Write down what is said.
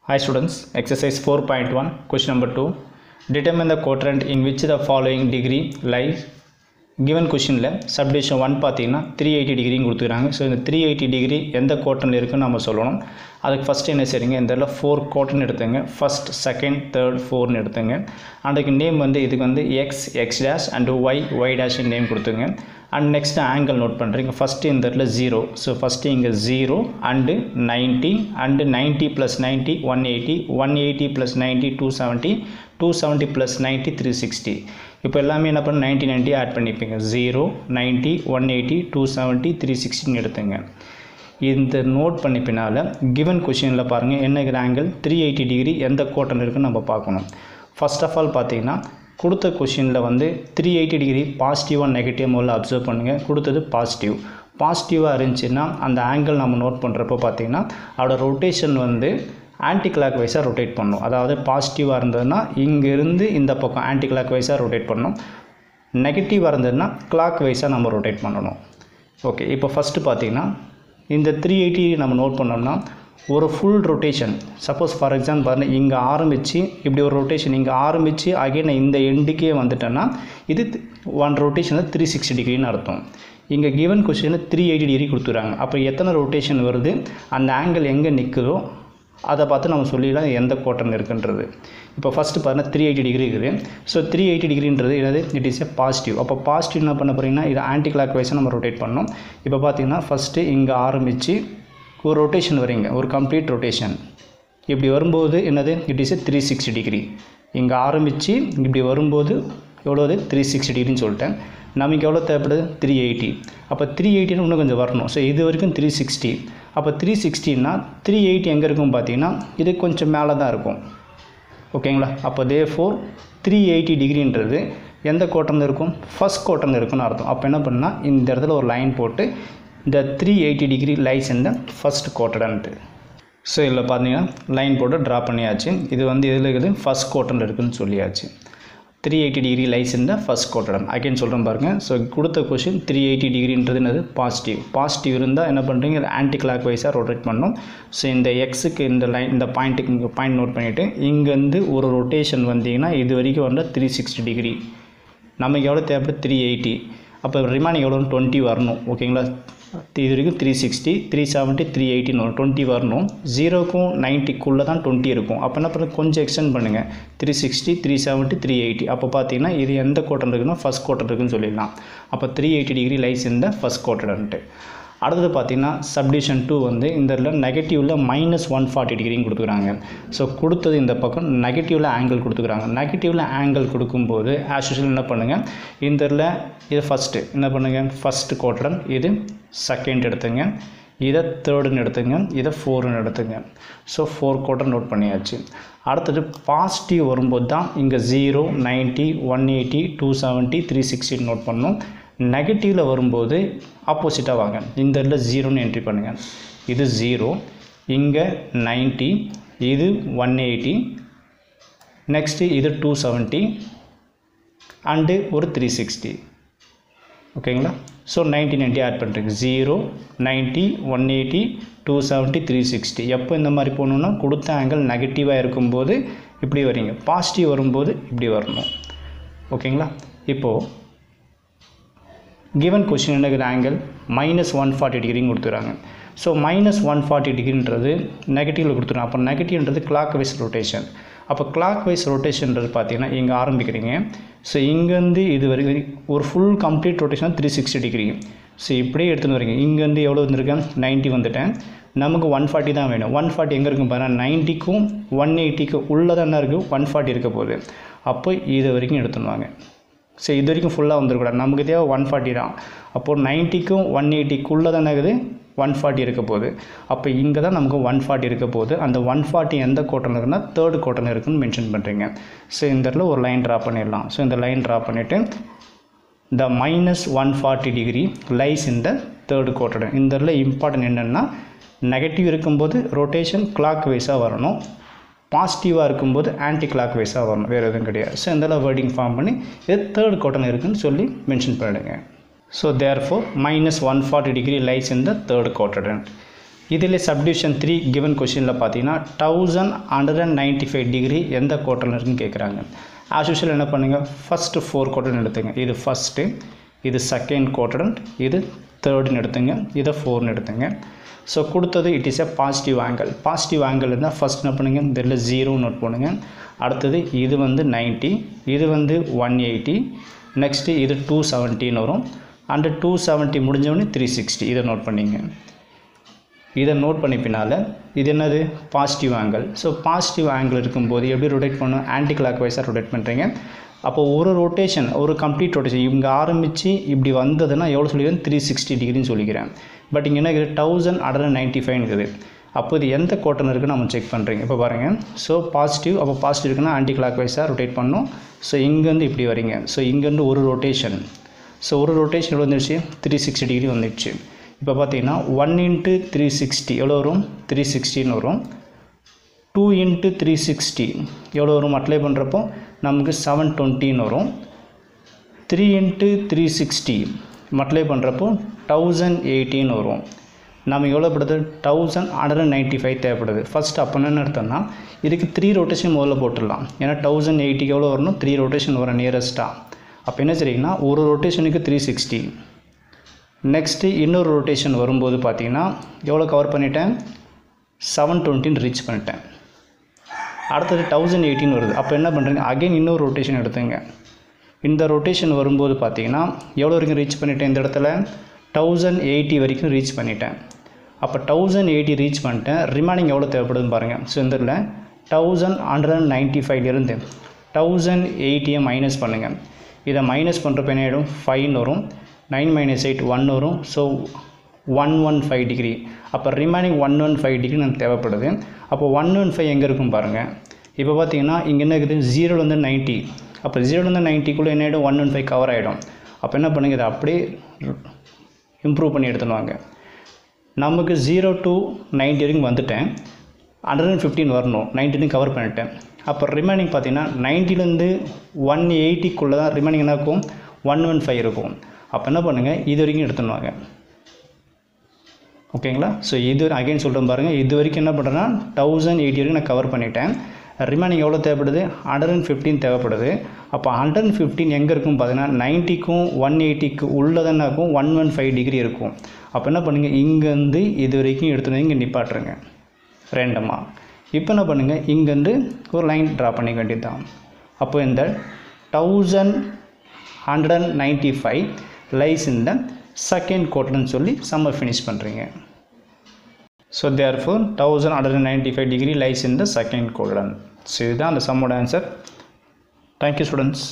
Hi students, exercise 4.1, question number 2. Determine the quadrant in which the following degree lies. Given question la subdivision 1 பாத்தீங்கன்னா 380 degree கொடுத்துறாங்க. So இந்த 380 degree எந்த quadrant இருக்குன்னு நாம சொல்லணும். அதுக்கு ஃபர்ஸ்ட் என்ன செய்றீங்க, இந்த இடத்துல 4 quadrant எடுத்துங்க. ஃபர்ஸ்ட், செகண்ட், தேர்ட், 4 னு எடுத்துங்க. அதுக்கு நேம் வந்து இதுக்கு வந்து x, x dash and y, y dash னு நேம் கொடுத்துங்க. And next angle note பண்றீங்க. ஃபர்ஸ்ட் இந்த இடத்துல 0. So first இங்க 0 and 90 and 90 plus 90 180, 180 plus 90 270, 270 plus 90 360. இப்போ எல்லாமே என்ன பண்ண 90 90 ஆட் பண்ணிப்பீங்க. 0 90 180 270 360 எடுத்துங்க. இந்த நோட் பண்ணி பின்னால given questionல பாருங்க என்ன ஆங்கிள் 380 டிகிரி எந்த கோட்டன் இருக்குன்னு நம்ம பார்க்கணும். ஃபர்ஸ்ட் ஆஃப் ஆல் பாத்தீங்கன்னா கொடுத்த क्वेश्चनல வந்து 380 டிகிரி பாசிட்டிவா நெகட்டிவ் முதல்ல அப்சர்வ் பண்ணுங்க. கொடுத்தது பாசிட்டிவ். பாசிட்டிவா இருந்துச்சுன்னா அந்த ஆங்கிள் நம்ம நோட் பண்றப்போ பாத்தீங்கன்னா அதோட ரொட்டேஷன் வந்து ஆன்டி கிளாக் வைஸா ரொட்டேட் பண்ணும். அதாவது பாசிட்டிவா இருந்ததுன்னா இங்க இருந்து இந்த பக்கம் ஆன்டி கிளாக் வைஸா ரொட்டேட் பண்ணனும். நெகட்டிவா இருந்ததுன்னா கிளாக் வைஸா நம்ம ரொட்டேட் பண்ணனும். ஓகே, இப்போ ஃபர்ஸ்ட் பாத்தீங்கன்னா இந்த 380 நம்ம நோட் பண்ணோம்னா ஒரு full rotation, suppose for example பாருங்க இங்கே ஆரம்பித்து இப்படி ஒரு ரொட்டேஷன் இங்கே ஆரம்பித்து அகைன் இந்த எண்டுக்கே வந்துட்டேன்னா இது ஒன் ரொட்டேஷனில் 360 டிகிரின்னு அர்த்தம். இங்கே கிவன் கொஸ்டினில் 380 டிகிரி கொடுத்துறாங்க. அப்போ எத்தனை ரொட்டேஷன் வருது, அந்த ஆங்கிள் எங்கே நிற்குதோ அதை பார்த்து நம்ம சொல்லிடலாம் எந்த கோட்டன் இருக்குன்றது. இப்போ ஃபஸ்ட்டு பாருங்கள் 380 டிகிரி இருக்குது. ஸோ 380 டிகிரின்றது என்னது, இட் இஸ் எ பாசிட்டிவ். அப்போ பாசிட்டிவ் என்ன பண்ண போகிறீங்கன்னா இது ஆன்டி கிளாக் வைஸாக நம்ம ரொட்டேட் பண்ணணும். இப்போ பார்த்தீங்கன்னா ஃபஸ்ட்டு இங்கே ஆரம்பித்து ஒரு ரொட்டேஷன் வரீங்க, ஒரு கம்ப்ளீட் ரொட்டேஷன் இப்படி வரும்போது என்னது, இட் இஸ் எ 360 டிகிரி. இங்கே ஆரம்பித்து இப்படி வரும்போது எவ்வளோது 360 டிகிரின்னு சொல்லிட்டேன். நமக்கு எவ்வளோ தேவைப்படுது 380. அப்போ 380 இன்னும் கொஞ்சம் வரணும். ஸோ இது வரைக்கும் 360. அப்போ 360ன்னா 380 எங்கே இருக்கும் பார்த்தீங்கன்னா இது கொஞ்சம் மேலே தான் இருக்கும். ஓகேங்களா? அப்போ தேர்ஃபோர் 380 டிகிரின்றது எந்த கோட்டன் இருக்கும், ஃபர்ஸ்ட் கோட்டன் இருக்குன்னு அர்த்தம். அப்போ என்ன பண்ணால் இந்த இடத்துல ஒரு லைன் போட்டு இந்த 380 டிகிரி லைஸ் இந்த ஃபர்ஸ்ட் கோட்டன்ட்டு. ஸோ இதில் பார்த்தீங்கன்னா லைன் போட்டு ட்ரா பண்ணியாச்சு. இது வந்து எதில் இருக்குது, ஃபர்ஸ்ட் கோட்டன் இருக்குதுன்னு சொல்லியாச்சு. 380 டிகிரி லைஸ் இந்த ஃபர்ஸ்ட் கோட்டன். அகைன் சொல்கிறேன் பாருங்கள். ஸோ கொடுத்த கொஷின் 380 டிகிரின்றது என்னது, பாசிட்டிவ். பாசிட்டிவ் இருந்தால் என்ன பண்ணுறீங்க, ஆன்டி கிளாக் வைஸாக ரொட்டேட் பண்ணணும். ஸோ இந்த எக்ஸுக்கு இந்த லைன் இந்த பாயிண்ட்டுக்கு இங்கே பாயிண்ட் நோட் பண்ணிவிட்டு இங்கேருந்து ஒரு ரொட்டேஷன் வந்தீங்கன்னா இது வரைக்கும் வந்து 360 டிகிரி. நமக்கு எவ்வளோ தேவைப்படுது 380. அப்போ ரிமைனிங் எவ்வளோ 20 வரணும். ஓகேங்களா? இது வரைக்கும் 360 370 380 20 வரணும். 0க்கும் 90க்குள்ளே தான் 20 இருக்கும். அப்போ என்ன பண்ணுறது, கொஞ்சம் எக்ஸ்டெண்ட் பண்ணுங்கள். 360 370 380. அப்போ பார்த்தீங்கன்னா இது எந்த கோட்டன் இருக்குன்னா ஃபர்ஸ்ட் கோட்டன் இருக்குன்னு சொல்லிடலாம். அப்போ 380 டிகிரி லைஸ் இந்த ஃபர்ஸ்ட் கோட்டன்ட்டு. அடுத்தது பார்த்தீங்கன்னா சப்டிவிஷன் 2 வந்து இந்த இதில் நெகட்டிவில் -140 டிகிரின்னு கொடுத்துக்கிறாங்க. ஸோ கொடுத்தது இந்த பக்கம் நெகட்டிவில் ஆங்கிள் கொடுத்துக்கிறாங்க. நெகட்டிவில் ஆங்கிள் கொடுக்கும்போது ஆஸ் யூஷுவல் என்ன பண்ணுங்கள், இந்த இதில் இது ஃபஸ்ட்டு என்ன பண்ணுங்கள், ஃபஸ்ட்டு கோட்டன், இது செகண்ட் எடுத்துங்க, இதை தேர்டுன்னு எடுத்துங்க, இதை 4ன்னு எடுத்துங்க. ஸோ 4 கோட்டன் நோட் பண்ணியாச்சு. அடுத்தது பாசிட்டிவ் வரும்போது தான் இங்கே 0 90 180 270 360 நோட் பண்ணணும். நெகட்டிவில் வரும்போது ஆப்போசிட்டாக வாங்க, இந்த இடத்துல 0ன்னு என்ட்ரி பண்ணுங்கள். இது 0, இங்கே 90, இது 180, நெக்ஸ்ட்டு இது 270 அண்டு ஒரு 360. ஓகேங்களா? ஸோ 90 90 ஆட் பண்ணுறீங்க. 0 90 180 270 360. எப்போ இந்த மாதிரி போகணுன்னா கொடுத்த ஆங்கிள் நெகட்டிவாக இருக்கும்போது இப்படி வரீங்க, பாசிட்டிவ் வரும்போது இப்படி வரணும். ஓகேங்களா? இப்போது given question என்ன ஆங்கிள் -140 டிகிரின்னு கொடுத்துறாங்க. ஸோ -140 டிகிரின்றது நெகட்டிவில் கொடுத்துருங்க. அப்போ நெகட்டிவ்ன்றது கிளாக் வைஸ் ரொட்டேஷன். அப்போ கிளாக் வைஸ் ரொட்டேஷன்றது பார்த்தீங்கன்னா இங்கே ஆரம்பிக்கிறீங்க. ஸோ இங்கேருந்து இது வரைக்கும் ஒரு full complete rotation 360 degree. So இப்படியே எடுத்துன்னு வரீங்க. இங்கேருந்து எவ்வளோ வந்துருக்கேன் 90 வந்துட்டேன். நமக்கு 140 தான் வேணும். 140 எங்கே இருக்கும் பாருங்கள், 90க்கும் 180க்கும் உள்ளே தான் இருக்குது 140 இருக்க போகுது. அப்போ இது வரைக்கும் எடுத்துன்னு. ஸோ இது வரைக்கும் ஃபுல்லாக வந்துருக்கூடாது, நமக்கு தேவை 140 தான். அப்போது 90க்கும் 180க்குள்ளே தான் இருக்குது 140 இருக்க போகுது. அப்போ இங்கே தான் நமக்கு 140 இருக்க போகுது. அந்த 140 எந்த கோட்டன் இருக்குன்னா தேர்ட் கோட்டன் இருக்குன்னு மென்ஷன் பண்ணுறீங்க. ஸோ இந்த இடத்துல ஒரு லைன் ட்ரா பண்ணிடலாம். ஸோ இந்த லைன் ட்ரா பண்ணிவிட்டு the -140 டிகிரி லைஸ் இந்த தேர்ட் கோட்டன். இந்த இடத்துல இம்பார்ட்டன்ட் என்னென்னா நெகட்டிவ் இருக்கும்போது ரொட்டேஷன் கிளாக் வைஸாக வரணும், பாசிட்டிவாக இருக்கும்போது ஆன்டி கிளாக் வைஸாக வரணும், வேறு எதுவும் கிடையாது. ஸோ இந்த வேர்டிங் ஃபார்ம் பண்ணி இது தேர்ட் கோட்டன் இருக்குன்னு சொல்லி மென்ஷன் பண்ணிடுங்க. ஸோ தேர்ஃபோர் -140 டிகிரி லைஸ் இந்த தேர்ட் கோட்டன். இதில் சப்டிவிஷன் 3 கிவன் கொஷினில் பார்த்தீங்கன்னா 1195 டிகிரி எந்த குவார்ட்டரில் இருக்குன்னு கேட்குறாங்க. ஆஸ் யூஷுவல் என்ன பண்ணுங்கள், ஃபஸ்ட்டு 4 குவார்ட்டர்னு எடுத்துங்க. இது ஃபஸ்ட்டு, இது செகண்ட் குவார்ட்டரண்ட், இது தேர்டுன்னு எடுத்துங்க, இதை 4ன்னு எடுத்துங்க. ஸோ கொடுத்தது it is a positive angle. Positive angle இருந்தால் ஃபஸ்ட் என்ன பண்ணுங்கள், இதில் 0 நோட் பண்ணுங்க. அடுத்தது இது வந்து 90, இது வந்து 180, நெக்ஸ்ட்டு இது 270 வரும். அண்டு 270 முடிஞ்சவொடனே 360, இதை நோட் பண்ணிங்க. இதை நோட் பண்ணி பின்னால் இது என்னது, positive angle. So positive angle இருக்கும்போது எப்படி ரொட்டேட் பண்ணணும், ஆன்டி கிளாக் வைஸாக ரொட்டேட் பண்ணுறீங்க. அப்போது ஒரு ரொட்டேஷன், ஒரு கம்ப்ளீட் ரொட்டேஷன் இங்கே ஆரம்பித்து இப்படி வந்ததுன்னா எவ்வளோ சொல்லிக்கிறேன், 360 டிகிரின்னு சொல்லிக்கிறேன். பட் இங்கே என்ன இருக்குது, 1195 இருக்குது. அப்போ இது எந்த குவார்ட்டர் இருக்குன்னு நம்ம செக் பண்ணுறீங்க. இப்போ பாருங்கள், ஸோ பாசிட்டிவ், அப்போ பாசிட்டிவ் இருக்குன்னா ஆன்டி கிளாக் வைஸாக ரொட்டேட் பண்ணணும். ஸோ இங்கேருந்து இப்படி வரீங்க. ஸோ இங்கேருந்து ஒரு ரொட்டேஷன், ஸோ ஒரு ரொட்டேஷன் எவ்வளோ வந்துடுச்சு, 360 டிகிரி வந்துடுச்சு. இப்போ பார்த்தீங்கன்னா 1 × 360 எவ்வளோ வரும், 360ன்னு வரும். 2 × 360 எவ்வளோ வரும், அப்ளை பண்ணுறப்போ நமக்கு 720ன்னு வரும். 3 × 360 மல்டிப்ளை பண்ணுறப்போ 1018 வரும். நம்ம எவ்வளோ படுது, 1195 தேவைப்படுது. ஃபஸ்ட் அப்போ என்ன அர்த்தம்னா இதுக்கு 3 ரொட்டேஷன் முதல்ல போட்டுடலாம். ஏன்னா 1080 எவ்வளோ வரணும், 3 ரொட்டேஷன் வரும் நியரஸ்ட்டாக. அப்போ என்ன சரிங்கன்னா ஒரு ரொட்டேஷனுக்கு 360, நெக்ஸ்ட்டு இன்னொரு ரொட்டேஷன் வரும்போது பார்த்தீங்கன்னா எவ்வளோ கவர் பண்ணிட்டேன், 720 ரீச் பண்ணிட்டேன். அடுத்தது 1018 வருது. அப்போ என்ன பண்ணுறீங்க, அகைன் இன்னொரு ரொட்டேஷன் எடுத்துங்க. இந்த ரொட்டேஷன் வரும்போது பார்த்தீங்கன்னா எவ்வளோ வரைக்கும் ரீச் பண்ணிட்டேன், இந்த இடத்துல 1080 வரைக்கும் ரீச் பண்ணிட்டேன். அப்போ 1080 ரீச் பண்ணிட்டேன். ரிமைனிங் எவ்வளோ தேவைப்படுதுன்னு பாருங்கள். ஸோ இந்த இடத்துல 1195 1080 மைனஸ் பண்ணுங்கள். இதை மைனஸ் பண்ணுறப்ப என்ன ஆகிடும், 5 வரும். 9 - 8 1 வரும். So 115 degree. அப்போ ரிமைனிங் 115 டிகிரி நமக்கு தேவைப்படுது. அப்போ 115 எங்கே இருக்கும் பாருங்கள். இப்போ பார்த்தீங்கன்னா இங்கே என்ன இருக்குது, 0 - 90. அப்போ 0 - 90க்குள்ளே என்ன ஆகிடும், 115 கவர் ஆகிடும். அப்போ என்ன பண்ணுங்க, இதை அப்படியே இம்ப்ரூவ் பண்ணி எடுத்துன்னு வாங்க. நமக்கு 0 to 90 வரைக்கும் வந்துட்டேன். 115 வரணும், 90 கவர் பண்ணிட்டேன். அப்போ ரிமைனிங் பார்த்தீங்கன்னா 90லேருந்து 180க்குள்ளே தான் ரிமைனிங் என்ன இருக்கும், 115 இருக்கும். அப்போ என்ன பண்ணுங்கள், இது வரைக்கும் எடுத்துன்னு வாங்க. ஓகேங்களா. ஸோ இது அகைன் சொல்கிறேன் பாருங்கள். இது வரைக்கும் என்ன பண்ணுறேன்னா 1080 வரைக்கும் நான் கவர் பண்ணிட்டேன். ரிமைனிங் எவ்வளோ தேவைப்படுது, 115 தேவைப்படுது. அப்போ 115 எங்கே இருக்கும் பார்த்தீங்கன்னா 90க்கும் 180க்கு உள்ளதானே இருக்கும், 115 டிகிரி இருக்கும். அப்போ என்ன பண்ணுங்கள், இங்கேருந்து இது வரைக்கும் எடுத்துகிட்டு இங்கே நிப்பாட்டுருங்க ரேண்டமாக. இப்போ என்ன பண்ணுங்கள், இங்கேருந்து ஒரு லைன் ட்ரா பண்ணிக்க வேண்டியது தான். அப்போ இந்த 1195 லைஸ் இந்த செகண்ட் குவார்ட்டர்னு சொல்லி சம்ம ஃபினிஷ் பண்ணுறீங்க. So therefore 1195 degree lies in the second quadrant. So இதுதான் அந்த சம்மோட ஆன்சர். Thank you students.